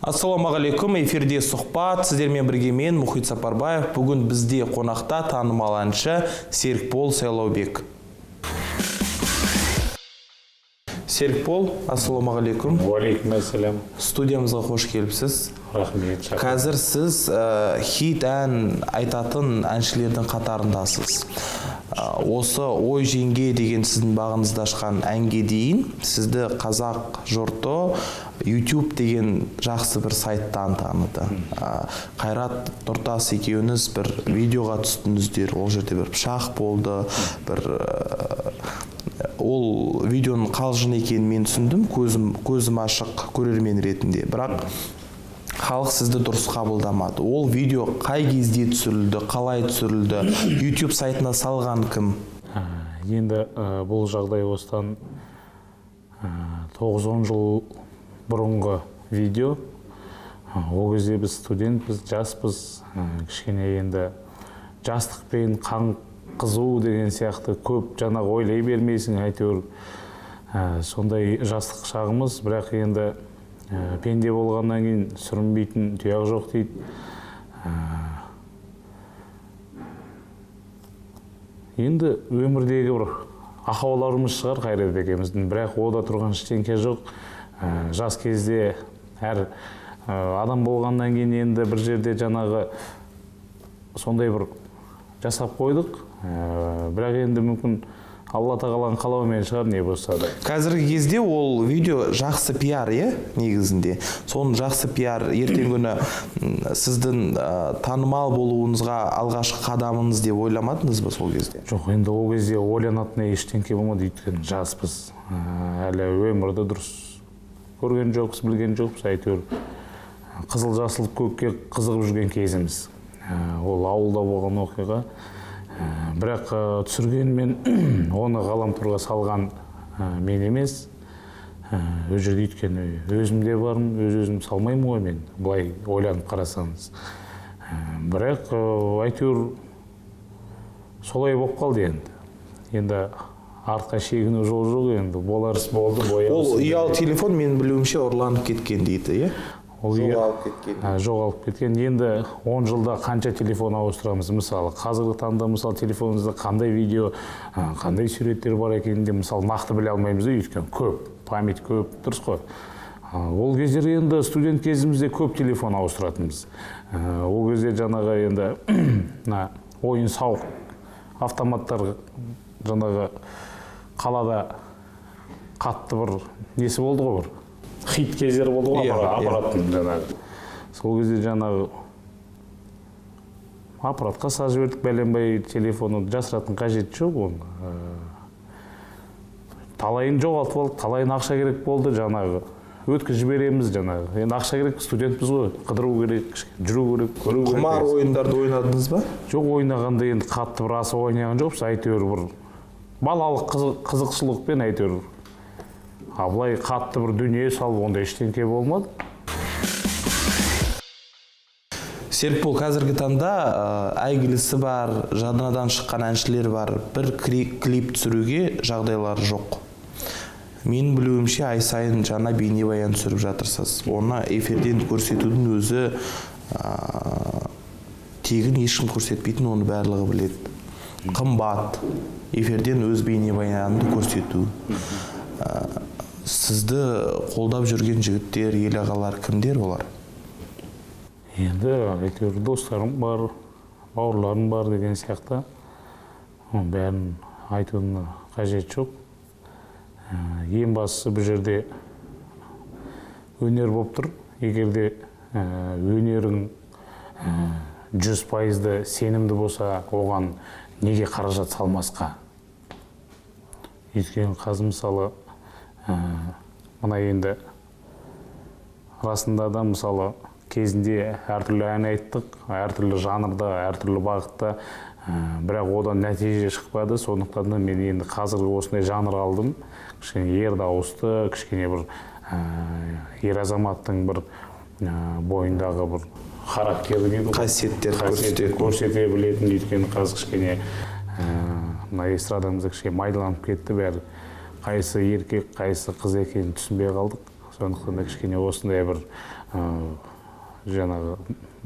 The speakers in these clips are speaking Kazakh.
Ассалаумағалейкум, эфирде сұхбат, сіздермен бірге мен Мұхит Сапарбаев. Бүгін бізде қонақта танымал әнші Серікбол Сайлаубек. Серікбол, ассалаумағалейкум. Уалейкум ассалам. Студиямызға қош келіпсіз. Рахмет. Қазір сіз хит ән айтатын әншілердің қатарындасыз. Осы ой жеңге деген сіздің бағыңызды ашқан әнге дейін сізді қазақ жұрты YouTube деген жақсы бір сайттан таныды. Қайрат Нұртас екеуіңіз бір видеоға түстіңіздер. Ол жерде бір пышақ болды, бір ол видеоның қалжың екенін мен түсіндім, көзім ашық көрермен ретінде. Бірақ халық сізді дұрыс қабылдамады. Ол видео қай кезде түсірілді, қалай түсірілді, YouTube сайтына салған кім? Енді бұл жағдай осыдан 9-10 жыл бұрынғы видео. Ол кезде біз студентпіз, жаспыз, кішкене енді жастықпен қан қызу деген сияқты көп жаңағы ойлай бермейсің, әйтеуір сондай жастық шағымыз, бірақ енді пенде болғаннан кейін сүрінбейтін тұяқ жоқ дейді. Енді өмірдегі бір ақауларымыз шығар Қайрат екеуміздің, бірақ ода тұрған ештеңке жоқ. Жас кезде әр адам болғаннан кейін енді бір жерде жаңағы сондай бір жасап қойдық. Бірақ енді мүмкін Алла тағаланың қалауымен шығар, не болса да. Қазіргі кезде ол видео жақсы пиар, негізінде. Соның жақсы пиар ертең күні сіздің танымал болуыңызға алғашқы қадамыңыз деп ойламадыңыз ба сол кезде? Жоқ, енді ол кезде ойланатын ештеңке болмады, өйткені жаспыз. Әлі өмірді дұрыс көрген жоқпыз, білген жоқпыз, әйтеуір қызыл жасыл көкке қызығып жүрген кезіміз. Ол ауылда болған оқиға. Бірақ түсіргенмен оны ғаламторға салған мен емес. Өз жерде өйткені өзімде бармын, өзім салмаймын ғой мен, былай ойланып қарасаңыз. Бірақ әйтеуір солай болып қалды енді. Енді артқа шегіну жол жоқ енді, болар іс болды. Ол ұялы телефон мен білуімше ұрланып кеткен дейді, жоғалып кеткен. Енді 10 жылда қанша телефон ауыстырамыз? Мысалы, қазіргі таңда мысалы телефоныңызда қандай видео, қандай суреттер бар екенінде мысалы нақты біле алмаймыз, өйткені көп, память көп, дұрыс қой. Ол кездер енді студент кезімізде көп телефон ауыстыратынбыз. Ол кезде жаңағы енді ойын сауық автоматтар жаңағы қалада қатты бір несі болды ғой, бір хит кездер болды ғой, аппараттың жаңағы. Сол кезде жаңағы аппаратқа саз жібердік, бәленбай телефоны жасыратын қажеті жоқ оны. Талайын жоғалтып алдық, талайын ақша керек болды, жаңағы өткізіп жібереміз жаңағы. Енді ақша керек, студентпіз ғой, қыдыру керек, жүру керек, көру керек. Құмар ойындарды ойнадыңыз ба? Жоқ, ойнағанда енді қатты бір асық ойнаған жоқпыз, әйтеуір бір балалық қызықшылықпен әйтеуір абылай қатты бір дүние салып, онда ештеңке болмады. Серікбол, қазіргі таңда әйгілісі бар, жадынадан шыққан әншілер бар, бір клип түсіруге жағдайлары жоқ. Мен білуімше ай сайын жаңа бейнебаян түсіріп жатырсыз. Оны эфирден көрсетудің өзі тегін ешкім көрсетпейтін, оны барлығы біледі. Қымбат, эфирден өз бейнебаянды көрсету. Сізді қолдап жүрген жігіттер, ел ағалар кімдер олар? Енді әйтеуір достарым бар, бауырларым бар деген сияқты. Бәрін айтуына қажет жоқ. Ең бастысы бұл жерде өнер болып тұр. Егерде өнерің 100% сенімді болса, оған неге қаражат салмасқа? Өйткені қазір мысалы мына енді расында да мысалы кезінде әртүрлі ән айттық, әртүрлі жанрда, әртүрлі бағытта, бірақ одан нәтиже шықпады. Сондықтан да мен енді қазіргі осындай жанр алдым. Кішкене ер дауысты, кішкене бір ер азаматтың бір бойындағы бір характерлі қасиеттер көрсете білетін. Өйткені қазір кішкене мына эстрадамызда кішкене майдаланып кетті бәрі. Қайсы еркек, қайсы қыз екенін түсінбей қалдық. Сондықтан да кішкене осындай бір жаңағы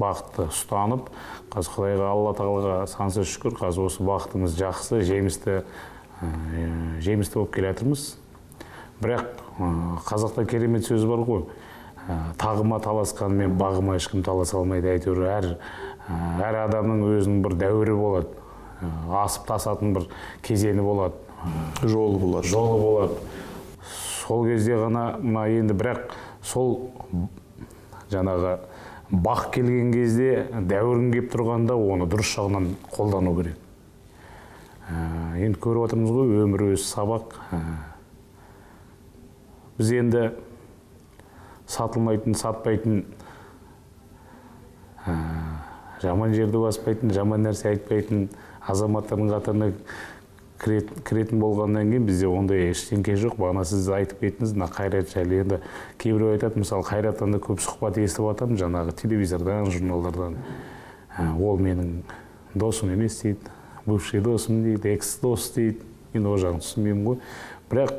бақытты ұстанып, қазір Құдайға, Алла тағалаға сансыз шүкір, қазір осы бақытымыз жақсы, жемісті болып келе жатырмыз. Бірақ қазақта керемет сөз бар ғой, тағыма таласқанмен бағыма ешкім таласа алмайды. Әйтеуір әр адамның өзінің бір дәуірі болады, асып тасатын бір кезеңі болады, жолы болады. Сол кезде ғана енді, бірақ сол жаңағы бақ келген кезде, дәуірін кеп тұрғанда оны дұрыс жағынан қолдану керек. Енді көріп отырмыз ғой, өмір өзі сабақ. Біз енді сатылмайтын, сатпайтын, жаман жерді баспайтын, жаман нәрсе айтпайтын азаматтардың қатарына кіретін болғаннан кейін бізде ондай ештеңке жоқ. Бағана сіз айтып кеттіңіз, Қайрат жайлы. Енді кейбіреу айтады, мысалы Қайраттан да көп сұхбат естіп жатырмын, жаңағы телевизордан, журналдардан. Ол менің досым емес дейді, бывший досым дейді, экс-дос дейді. Енді ол жағын түсінбеймін ғой. Бірақ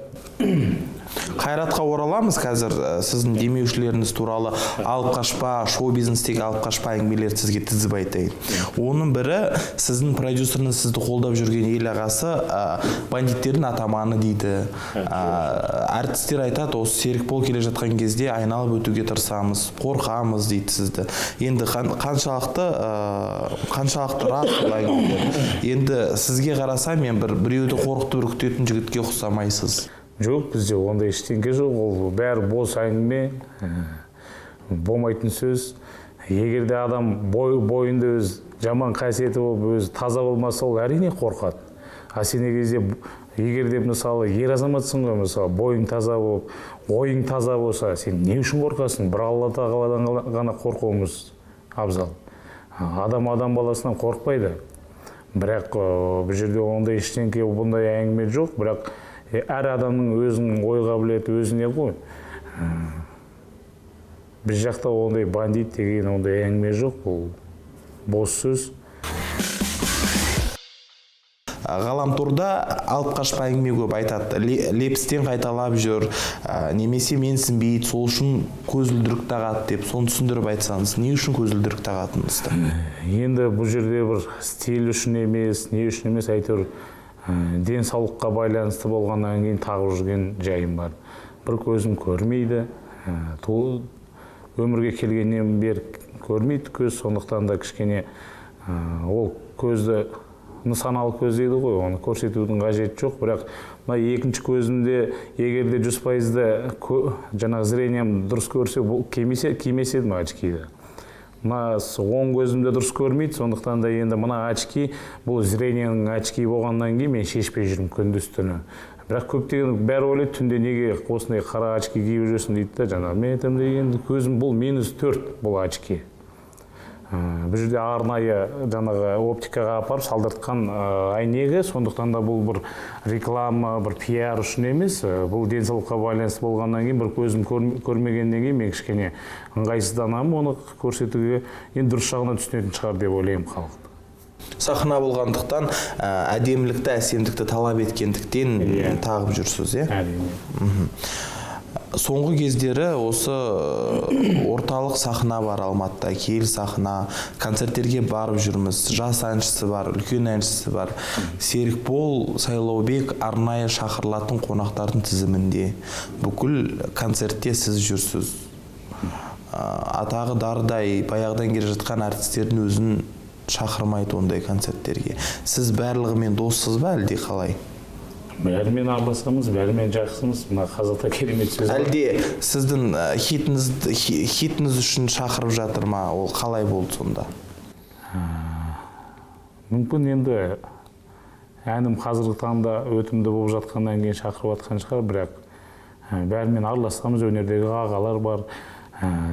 Қайратқа ораламыз қазір. Сіздің демеушілеріңіз туралы алып қашпа, шоу-бизнестегі алып қашпа әңгімелерді сізге тізіп айтайын. Оның бірі, сіздің продюсеріңіз сізді қолдап жүрген ел ағасы бандиттердің атаманы дейді. Әртістер айтады, осы Серікбол келе жатқан кезде айналып өтуге тырысамыз, қорқамыз дейді сізді. Енді қаншалықты рас бұл әңгімелер. Енді сізге қарасам, мен біреуді қорқытып үркітетін жігітке ұқсамайсыз. Жоқ, бізде ондай ештеңке жоқ. Ол бәрі бос әңгіме, болмайтын сөз. Егер де адам бойында өз жаман қасиеті болып, өзі таза болмаса, ол әрине қорқады. Сен кезде, егер де мысалы ер азаматсың ғой, мысалы бойың таза болып, ойың таза болса, сен не үшін қорқасың? Бір Алла тағаладан ғана қорқуымыз абзал. Адам баласынан қорқпайды. Бірақ бұл жерде ондай ештеңке, бұндай әңгіме жоқ. Бірақ әр адамның өзінің ой қабілеті өзіне ғой. Біз жақта ондай бандит деген ондай әңгіме жоқ, бұл бос сөз. Ғаламторда алып қашпа әңгіме көп айтады. Лепістен қайталап жүр, немесе менсінбейді, сол үшін көзілдірік тағады деп, соны түсіндіріп айтсаңыз, не үшін көзілдірік тағатынызды? Енді бұл жерде бір стиль үшін емес, не үшін емес, әйтеуір денсаулыққа байланысты болғаннан кейін тағып жүрген жайым бар. Бір көзім көрмейді, өмірге келгеннен бері көрмейді көз, сондықтан да кішкене ол көзді нысаналы көз дейді ғой, оны көрсетудің қажеті жоқ. Бірақ екінші көзімде егер де 100% жаңағы зрением дұрыс көрсе, кимес едім очкиді. Оң көзімде дұрыс көрмейді, сондықтан да енді мына очки, бұл зрениенің очки болғаннан кейін мен шешпей жүрмін күндіз түні. Бірақ көптеген бәрі ойлайды, түнде неге осындай қара очки киіп жүресің дейді да, жаңағы мен айтамын, енді көзім бұл -4 бұл очки. Бұл жерде арнайы жаңағы оптикаға апарып салдыртқан әйнегі, сондықтан да бұл бір реклама, бір пиар үшін емес, бұл денсаулыққа байланысты болғаннан кейін, бір көзім көрмегеннен кейін мен кішкене ыңғайсызданамын оны көрсетуге, енді дұрыс жағына түсінетін шығар деп ойлаймын халықты. Сахна болғандықтан әдемілікті, әсемдікті талап еткендіктен тағып жүрсіз, е? Әрине. Соңғы кездері осы орталық сахна бар Алматыда, киелі сахна, концерттерге барып жүрміз. Жас әншісі бар, үлкен әншісі бар. Серікбол Сайлаубек арнайы шақырылатын қонақтардың тізімінде. Бүкіл концертте сіз жүрсіз. Атағы дардай, баяғыдан келе жатқан әртістердің өзін шақырмайды ондай концерттерге. Сіз барлығымен доссыз ба, әлде қалай? Бәрімен араласамыз, бәрімен жақсымыз. Мына қазақта керемет сөз бар. Әлде сіздің хитіңіз үшін шақырып жатыр ма? Ол қалай болды сонда? Мүмкін енді әнім қазіргі таңда өтімді болып жатқаннан кейін шақырып жатқан шығар, бірақ бәрімен араласамыз. Өнердегі ағалар бар,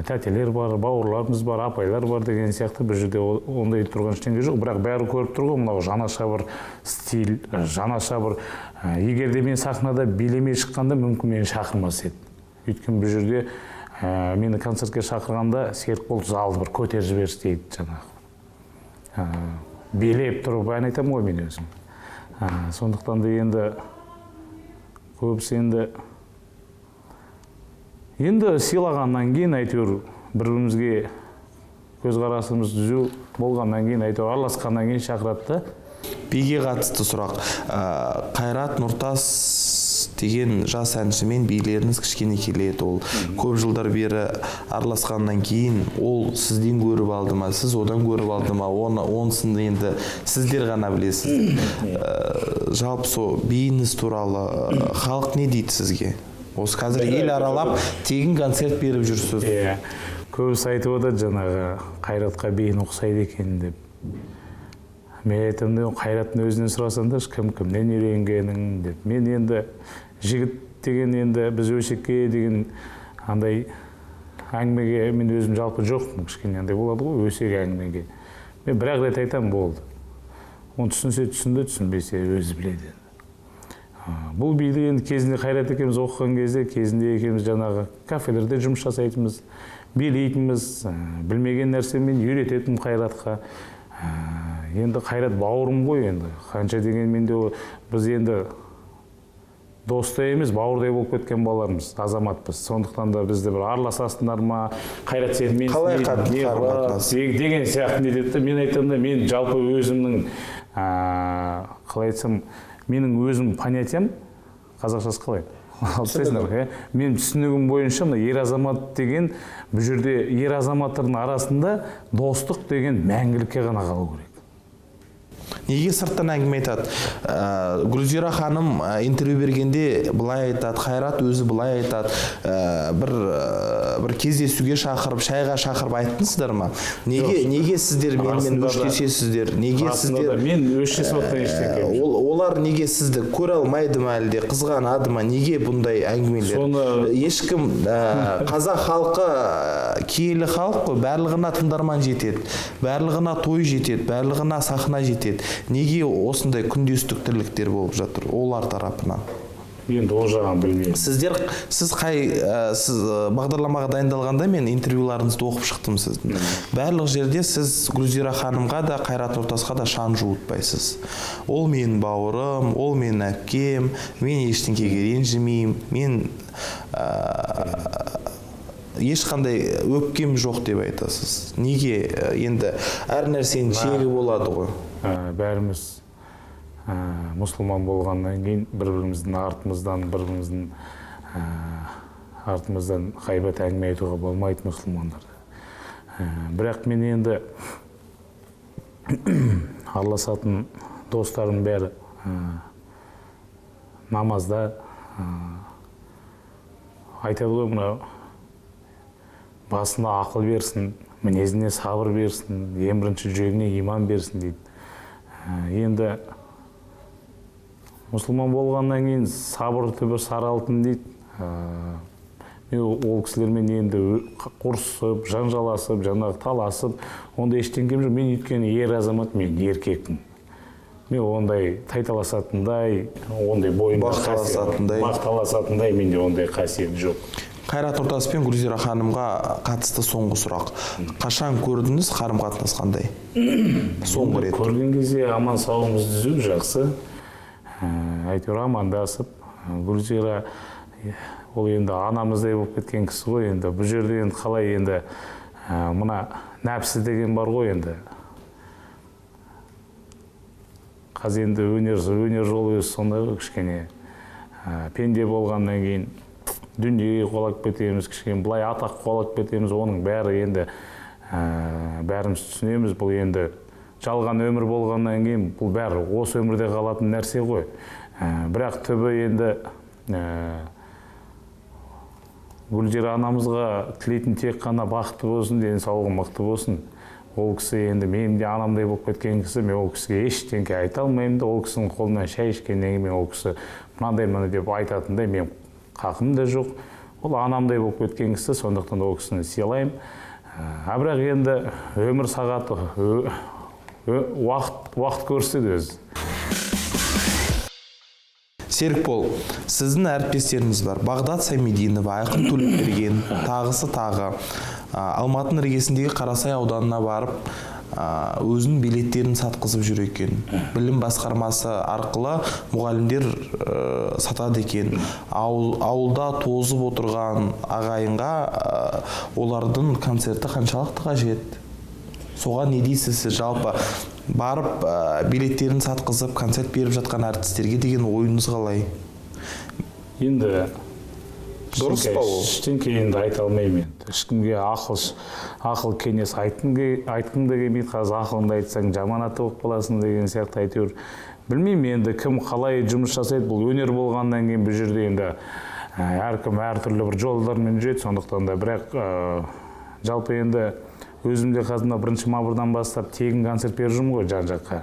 тәтелер бар, бауырларымыз бар, апайлар бар деген сияқты. Бір жерде ондай тұрған ештеңе жоқ, бірақ бәрі көріп тұр ғой, мынау жаңаша бір стиль, жаңаша бір. Егер де мен сахнада билемей шыққанда мүмкін мені шақырмас еді. Өйткені бұл жерде мені концертке шақырғанда Серікбол залды бір көтеріп жіберші дейді жаңағы. Билеп тұрып ән айтамын ғой мен өзім. Сондықтан да енді көбісі енді сыйлағаннан кейін әйтеуір бір-бірімізге көзқарасымыз түзу болғаннан кейін әйтеуір араласқаннан кейін шақырады да. Биге қатысты сұрақ. Қайрат Нұртас деген жас әншімен билеріңіз кішкене келеді. Ол көп жылдар бері араласқаннан кейін ол сізден көріп алды ма, сіз одан көріп алды ма, онысын енді сіздер ғана білесіз. Жалпы сол биіңіз туралы халық не дейді сізге? Осы қазір ел аралап тегін концерт беріп жүрсіз. Көбісі айтып отыр жаңағы Қайратқа биін ұқсайды екен деп. Мен айтамын, Қайраттың өзінен сұрасаңдаршы, кімнен үйренгенің деп. Мен енді жігіт деген енді біз өсекке деген андай әңгімеге мен өзім жалпы жоқпын, кішкене андай болады ғой өсек әңгімеге. Мен бір-ақ рет айтамын, болды. Оны түсінсе түсінді, түсінбесе өзі біледі. Бұл биді енді кезінде Қайрат екеуміз оқыған кезде, кезінде екеуміз жаңағы кафелерде жұмыс жасайтынбыз, билейтінбіз, білмеген нәрсемен үйрететім Қайратқа. Енді Қайрат бауырым ғой енді, қанша дегенмен де біз енді достай емес, бауырдай болып кеткен балармыз, азаматпыз. Сондықтан да бізді бір араласасыңдар ма, Қайрат сен мен қалай қарым-қатынас деген сияқты не деді. Мен айтамын да, мен жалпы өзімнің қалай айтсам, менің өзім понятиям қазақшасы қалай? Мен түсінігім бойынша ер азамат деген бұл жерде ер азаматтардың арасында достық деген мәңгілікке ғана қалу керек. Неге сырттан әңгіме айтады? Гүлзира ханым интервью бергенде былай айтады, Қайрат өзі былай айтады. Бір кездесуге шақырып, шайға шақырып айттыңыздар ма? Неге сіздер менімен өштесесіздер? Неге сіздер мен өштесіп отқан ештеңе? Олар неге сізді көре алмайды ма әлде, қызғанады ма? Неге бұндай әңгімелер? Ешкім қазақ халқы киелі халық қой, барлығына тыңдарман жетеді, барлығына той жетеді, барлығына сахна жетеді. Неге осындай күндестік тірліктер болып жатыр олар тарапынан? Енді ол жағын білмеймін. Сіз бағдарламаға дайындалғанда мен интервьюларыңызды оқып шықтым сіздің. Барлық жерде сіз Гүлзира ханымға да, Қайрат Нұртасқа да шан жуытпайсыз. Ол менің бауырым, ол менің әпкем, мен ештеңеге ренжімеймін, мен ешқандай өпкем жоқ деп айтасыз. Неге? Енді әр нәрсенің шегі болады ғой. Бәріміз мұсылман болғаннан кейін бір-біріміздің артымыздан ғайбат әңгіме айтуға болмайды мұсылмандарда. Бірақ мен енді араласатын достарым бәрі намазда айтады ғой, мына басына ақыл берсін, мінезіне сабыр берсін, ең бірінші жүрегіне иман берсін дейді. Енді мұсылман болғаннан кейін сабыр түбі сары алтын дейді. Мен ол кісілермен енді ұрысып, жанжаласып, жаңағы таласып, онда ештеңем жоқ. Мен өйткені ер азамат, мен еркекпін. Мен ондай тайталасатындай, ондай бойымда мақталасатындай менде ондай қасиет жоқ. Қайрат Нұртас пен Гүлзира ханымға қатысты соңғы сұрақ. Қашан көрдіңіз, қарым-қатынас қандай? Соңғы рет. Көрген кезде аман саулығымыз түзу, жақсы. Әйтеуір амандасып, Гүлзира ол енді анамыздай болып кеткен кісі ғой. Енді бұл жерде енді қалай енді мына нәпсі деген бар ғой енді. Қазір енді өнер жолы өз сондай кішкене пенде болғаннан кейін дүниеге қолап кетеміз, кішкене былай атақ қолап кетеміз, оның бәрі енді бәріміз түсінеміз. Бұл енді жалған өмір болғаннан кейін бұл бәрі осы өмірде қалатын нәрсе ғой. Бірақ түбі енді Гүлзира анамызға тілейтін тек қана бақытты болсын, денсаулығы мықты болсын. Ол кісі енді менің де анамдай болып кеткен кісі, мен ол кісіге ештеңе айта алмаймын да, ол кісінің қолынан шай ішкеннен кейін ол кісі мынандай деп айтатындай мен қақым да жоқ. Ол анамдай болып кеткен кісі, сондықтан ол кісіні сыйлаймын. Бірақ енді өмір сағаты уақыт көрсетеді өзі. Серікбол, сіздің әріптестеріңіз бар. Бағдат Самидинова, Айқын Төлепберген, тағысы тағы. Алматының іргесіндегі Қарасай ауданына барып, өзінің билеттерін сатқызып жүр екен. Білім басқармасы арқылы мұғалімдер сатады екен. Ауылда тозып отырған ағайынға олардың концерті қаншалықты қажет? Соған не дейсіз? Жалпы барып билеттерін сатқызып концерт беріп жатқан артистерге деген ойыңыз қалай? Енді дұрыс па ол? Ештеңке енді айта алмаймын енді. Ешкімге ақыл кеңес айтқым да келмейді. Қазір ақылыңды айтсаң жаманаты болып қаласың деген сияқты әйтеуір. Білмеймін енді кім қалай жұмыс жасайды. Бұл өнер болғаннан кейін бұл жерде енді әркім әртүрлі бір жолдармен жүреді. Сондықтан да бірақ жалпы енді өзімде қазір 1 мамырдан бастап тегін концерт беріп жүрмін ғой жан-жаққа.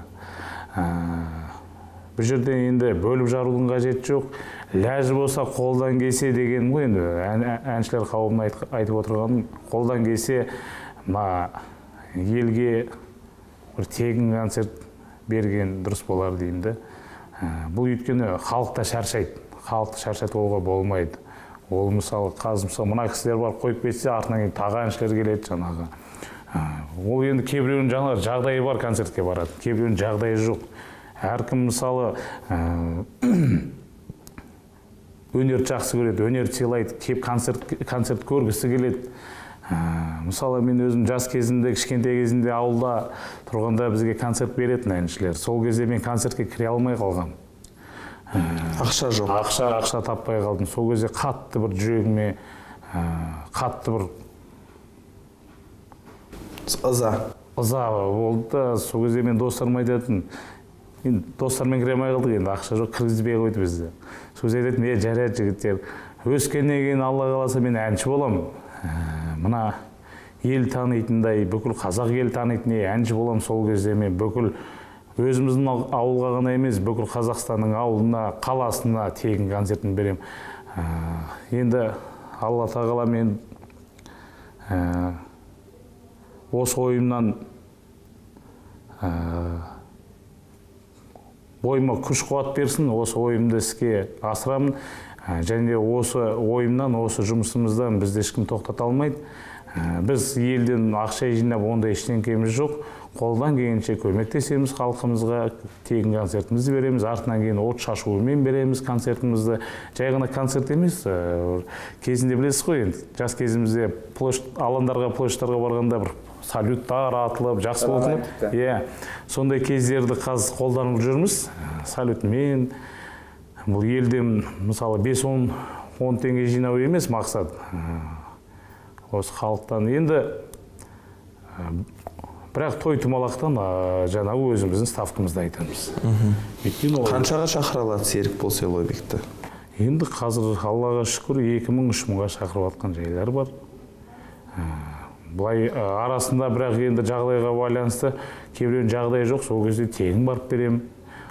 Бұл жерде енді бөліп жарудың қажеті жоқ. Ләжі болса қолдан келсе деген ғой енді әншілер қауымын айтып отырған, қолдан келсе елге бір тегін концерт берген дұрыс болар деймді. Бұл өйткені халықта шаршайды. Халықты шаршатуға болмайды. Ол мысалы мына кісілер бар қойып кетсе артынан кейін тағы әншілер келеді жаңағы. Ол енді кейбіреуінің жаңағы жағдайы бар концертке барады, кейбіреуінің жағдайы жоқ. Әркім мысалы өнерді жақсы көреді, өнерді сыйлайды, кеп концерт көргісі келеді. Мысалы мен өзім жас кезімде, кішкентай кезімде ауылда тұрғанда бізге концерт беретін әншілер. Сол кезде мен концертке кіре алмай қалғам. Ақша жоқ. Ақша таппай қалдым. Сол кезде қатты бір жүрегіме қатты бір ыза болды. Сол кезде мен достарыма айтатын, достармен кіре алмай қалдық, енді ақша жоқ, кіргізбей қойды бізді. Сол кезде айтатын, жарайды жігіттер, өскеннен кейін Алла қаласа мен әнші боламын. Мына ел танитындай, бүкіл қазақ ел танитындай әнші боламын. Сол кезде мен бүкіл өзіміздің ауылға ғана емес, бүкіл Қазақстанның ауылына, қаласына тегін концертін берем. Енді Алла тағала мен осы ойымнан бойыма күш қуат берсін, осы ойымды іске асырамын. Және осы ойымнан, осы жұмысымыздан бізді ешкім тоқтата алмайды. Біз елден ақша жинап ондай ештеңкеміз жоқ. Қолдан келгенше көмектесеміз халқымызға, тегін концертімізді береміз, артынан кейін от шашуымен береміз концертімізді. Жай ғана концерт емес, кезінде білесіз ғой енді, жас кезімізде алаңдарға, площадьтарға барғанда бір салюттар атылып, жақсы болды. Сондай кездерді қазір қолданып жүрміз. Салютмен бұл елден мысалы 5-10 теңге жинау емес мақсат. Осы халықтан енді бірақ той тумалақтан жаңағы өзіміздің ставкамызды айтамыз. Қаншаға шақыра алады Серікбол Сайлаубекті? Енді қазір Аллаға шүкір 2000-3000-ға шақырып атқан жайлар бар. Бұлай арасында бірақ енді жағдайға байланысты кейбіреуінің жағдайы жоқ, сол кезде тегін барып берем.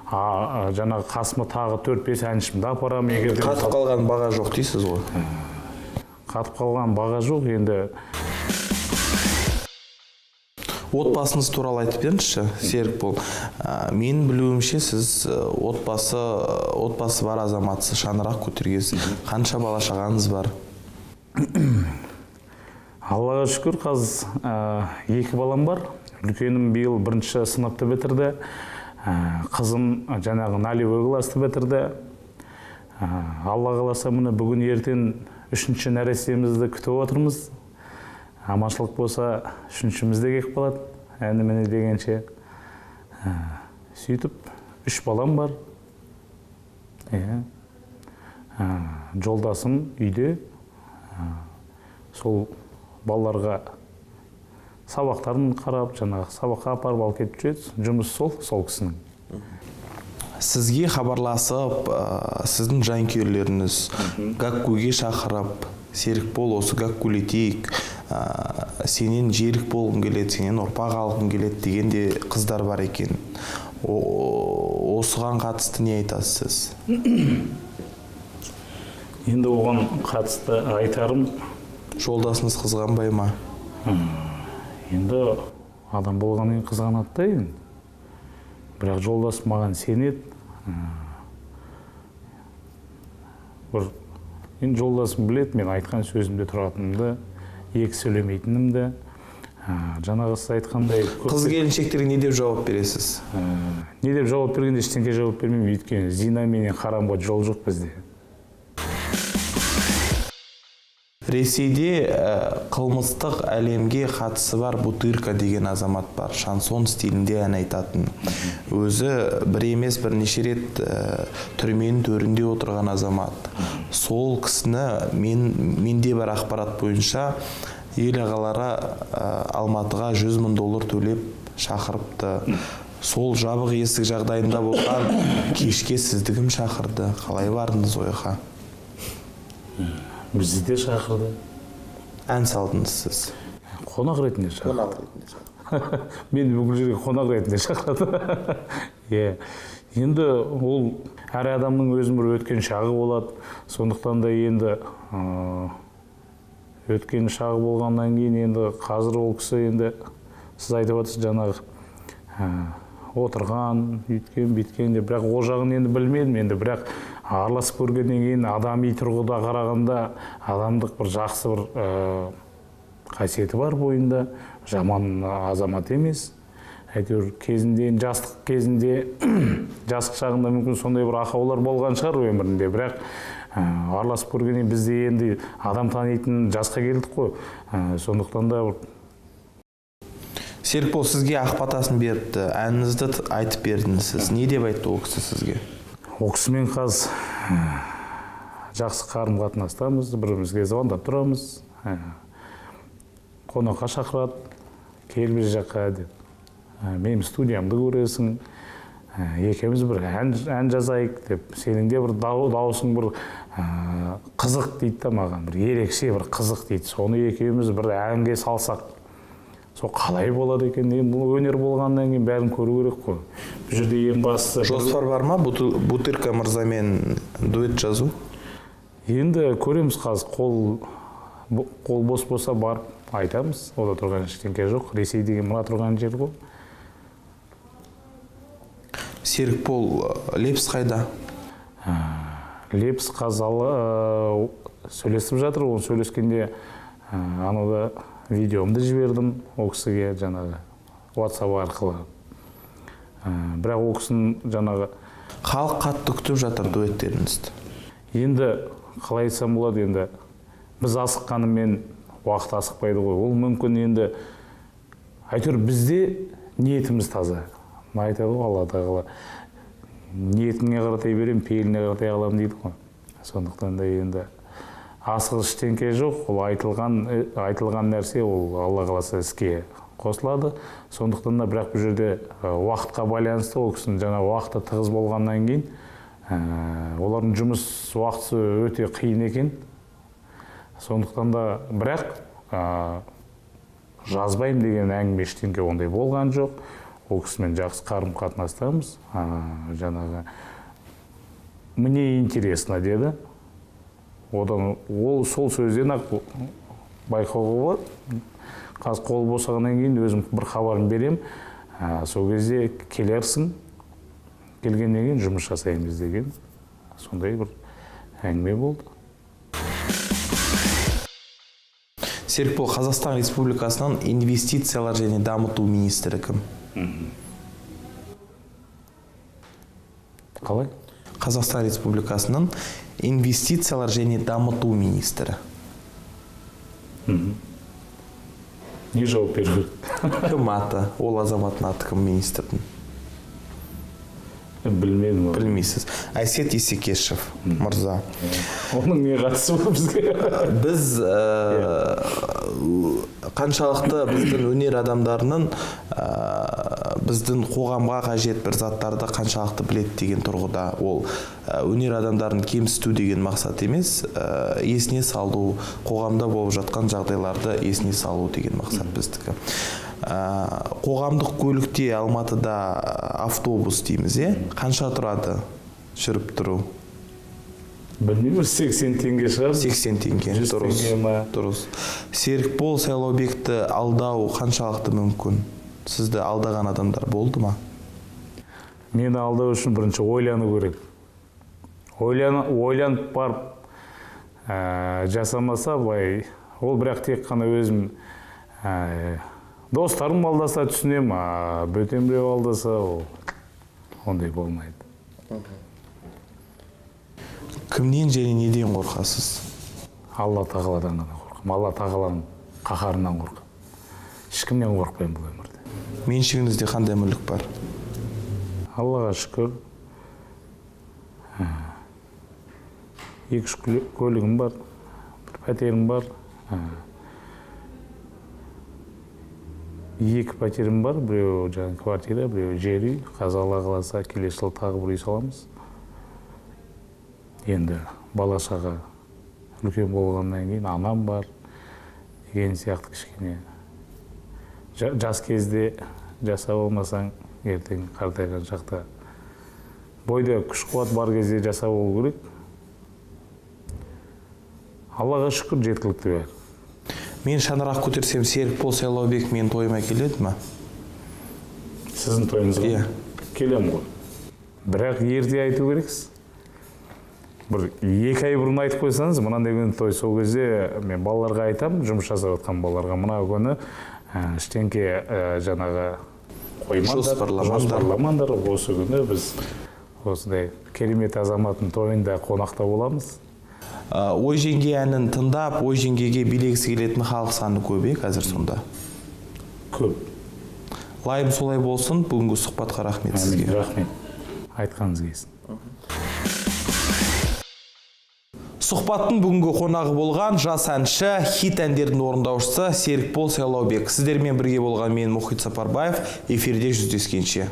Жаңағы қасыма тағы 4-5 әншімді апарам. Қатып қалған баға жоқ дейсіз ғой? Қатып қалған баға жоқ енді. Отбасыңыз туралы айтып беріңізші, Серікбол. Мен білуімше сіз отбасы бар азаматсыз, шаңырақ көтергенсіз. Қанша бала шағаңыз бар? Аллаға шүкір, қазір 2 балам бар. Үлкенім биыл 1-ші сыныпты бітірді. Қызым жаңағы 0-й класты бітірді. Алла қаласа міне бүгін ертең 3-ші нәрестемізді күтіп отырмыз. Аманшылық болса 3-шімізде келіп қалады. Әні міне дегенше. Сөйтіп 3 балам бар. Жолдасым үйде. Сол балаларға сабақтарын қарап, жаңағы сабаққа апарып алып кетіп жүреді. Жұмыс сол кісінің. Сізге хабарласып, сіздің жанкүйерлеріңіз Гәккуге шақырып, Серікбол, осы Гәккулетейік, сенен жерік болғың келеді, сенен ұрпақ алғың келеді дегенде қыздар бар екен. Осыған қатысты не айтасыз? Енді оған қатысты айтарым. Жолдасыңыз қызғанбай ма? Енді адам болғаннан қызғанады да енді. Бірақ жолдас маған сенеді. Енді жолдасым біледі, мен айтқан сөзімде тұратынымды, екі сөйлемейтінімді. Жаңағы сіз айтқандай Қыз келіншектерге не деп жауап бересіз? Не деп жауап бергенде ештеңке жауап бермеймін, өйткені зина менен харамға жол жоқ бізде. Ресейде қылмыстық әлемге қатысы бар Бутырка деген азамат бар. Шансон стилінде ән айтатын. Өзі бір емес бірнеше рет түрменің төрінде отырған азамат. Сол кісіні менде бар ақпарат бойынша ел ағалары Алматыға $100,000 төлеп шақырыпты. Сол жабық есік жағдайында болған кешке сізді кім шақырды? Қалай бардыңыз ойға? Бізді де шақырды. Ән салдыңыз сіз? Қонақ ретінде шақырды. Мен бүкіл жерге қонақ ретінде шақырды. Енді ол әр адамның өзінің бір өткен шағы болады. Сондықтан да енді өткен шағы болғаннан кейін енді қазір ол кісі енді сіз айтып отырсыз жаңағы отырған, үйткен, биткен деп, бірақ ол жағын енді білмедім. Енді бірақ араласып көргеннен кейін адами тұрғыда қарағанда адамдық бір жақсы бір қасиеті бар бойында, жаман азамат емес. Әйтеуір кезінде, жастық кезінде, жастық шағында мүмкін сондай бір ақаулар болған шығар өмірінде, бірақ араласып көргеннен бізде енді адам танитын жасқа келдік қой. Сондықтан да Серікбол сізге ақ батасын беріпті, әніңізді айтып бердіңіз сіз. Не деп айтты ол кісі сізге? Ол кісімен қазір жақсы қарым қатынастамыз, бірімізге звондап тұрамыз. Қонаққа шақырады, кел бір жаққа деп. Менің студиямды көресің, екеуміз бір ән жазайық деп. Сенің де бір дауысың бір қызық дейді да маған, бір ерекше бір қызық дейді. Соны екеуміз бір әнге салсақ, сол қалай болады екен? Өнер болғаннан кейін бәрін көру керек қой. Бұл жерде ең бастысы. Жоспар бар ма Бутырка мырзамен дуэт жазу? Енді көреміз қазір, қол бос болса барып айтамыз. Ода тұрған ештеңке жоқ. Ресей деген мына тұрған жер ғой. Серікбол, Лепс қайда? Лепс қазалы сөйлесіп жатыр. Оны сөйлескенде анада видеомды жібердім ол кісіге жаңағы WhatsApp арқылы. Бірақ ол кісінің жаңағы халық қатты күтіп жатыр дуэттеріңізді. Енді қалай айтсам болады, енді біз асыққанымен уақыт асықпайды ғой. Ол мүмкін енді әйтеуір бізде ниетіміз таза. Айтады ғой Алла тағала, ниетіңе қаратай берем, пейіліне қаратай алам дейді ғой. Сондықтан да енді асығыс ештеңке жоқ. Ол айтылған нәрсе ол Алла қаласа іске қосылады. Сондықтан да бірақ бұл жерде уақытқа байланысты ол кісінің жаңа уақыты тығыз болғаннан кейін олардың жұмыс уақыты өте қиын екен. Сондықтан да бірақ жазбайым деген әңгіме ештеңке ондай болған жоқ. Ол кісімен жақсы қарым қатынастамыз. Жаңағы мне интересно деді. Одан ол сол сөзден ақ байқауға болады. Қазір қол босағаннан кейін өзім бір хабарын берем. Сол кезде келерсің, келгеннен кейін жұмыс жасаймыз деген сондай бір әңгіме болды. Серікбол, Қазақстан Республикасынан инвестициялар және дамыту министрі кім? Қалай? Қазақстан Республикасының инвестициялар және дамыту министрі. Не жауап беру? Кім аты? Ол азаматтың аты кім министрдің? Білмедім. Білмейсіз. Әсет Исекешев мырза. Оның не қатысы бар бізге? Біз қаншалықты біздің өнер адамдарының біздің қоғамға қажет бір заттарды қаншалықты білет деген тұрғыда. Ол өнер адамдарын кемсіту деген мақсат емес, есіне салу, қоғамда болып жатқан жағдайларды есіне салу деген мақсат біздікі. Қоғамдық көлікте Алматыда автобус дейміз, қанша тұрады жүріп тұру? Білмеймін, 80 теңге шығар. 80 теңге, дұрыс. Серікбол Сайлаубекті алдау қаншалықты мүмкін? Сізді алдаған адамдар болды ма? Мені алдау үшін бірінші ойлану керек. Ойланып барып жасамаса, ол бірақ тек қана өзім Достарым алдаса түсінем, бөтен біреу алдаса ондай болмайды. Кімнен және неден қорқасыз? Алла тағаладан ғана қорқам. Алла тағаланың қаһарынан қорқам. Ешкімнен қорқпаймын бұл өмірде. Меншігіңізде қандай мүлік бар? Аллаға шүкір. 2-3 көлігім бар, бір пәтерім бар. 2 пәтерім бар, біреу жаңағы квартира, біреу жер үй. Қазір Алла қаласа келесі жылы тағы бір үй саламыз. Енді бала-шаға үлкен болғаннан кейін анам бар деген сияқты кішкене. Жас кезде жасап алмасаң, ертең қартайған шақта бойда күш-қуат бар кезде жасап болу керек. Аллаға шүкір жеткілікті бәрі. Мен шаңырақ көтерсем, Серікбол Сайлаубек менің тойыма келеді ме? Сіздің тойыңызға? Иә. Келем ғой. Бірақ ерте айту керексіз. Бір 2 ай бұрын айтып қойсаңыз, мынандай күні той, сол кезде мен балаларға айтам, жұмыс жасап жатқан балаларға, мына күні іштенке жаңағы жоспарламаңдар, осы күні біз осындай керемет азаматтың тойында қонақта боламыз. Ой жеңге әнін тыңдап, ой жеңгеге билегісі келетін халық саны көп қазір сонда? Көп. Лайым солай болсын, бүгінгі сұхбатқа рахмет сізге. Рахмет. Айтқаныңыз келсін. Сұхбаттың бүгінгі қонағы болған жас әнші, хит әндердің орындаушысы Серікбол Сайлаубек. Сіздермен бірге болған мен Мұхит Сапарбаев. Эфирде жүздескенше.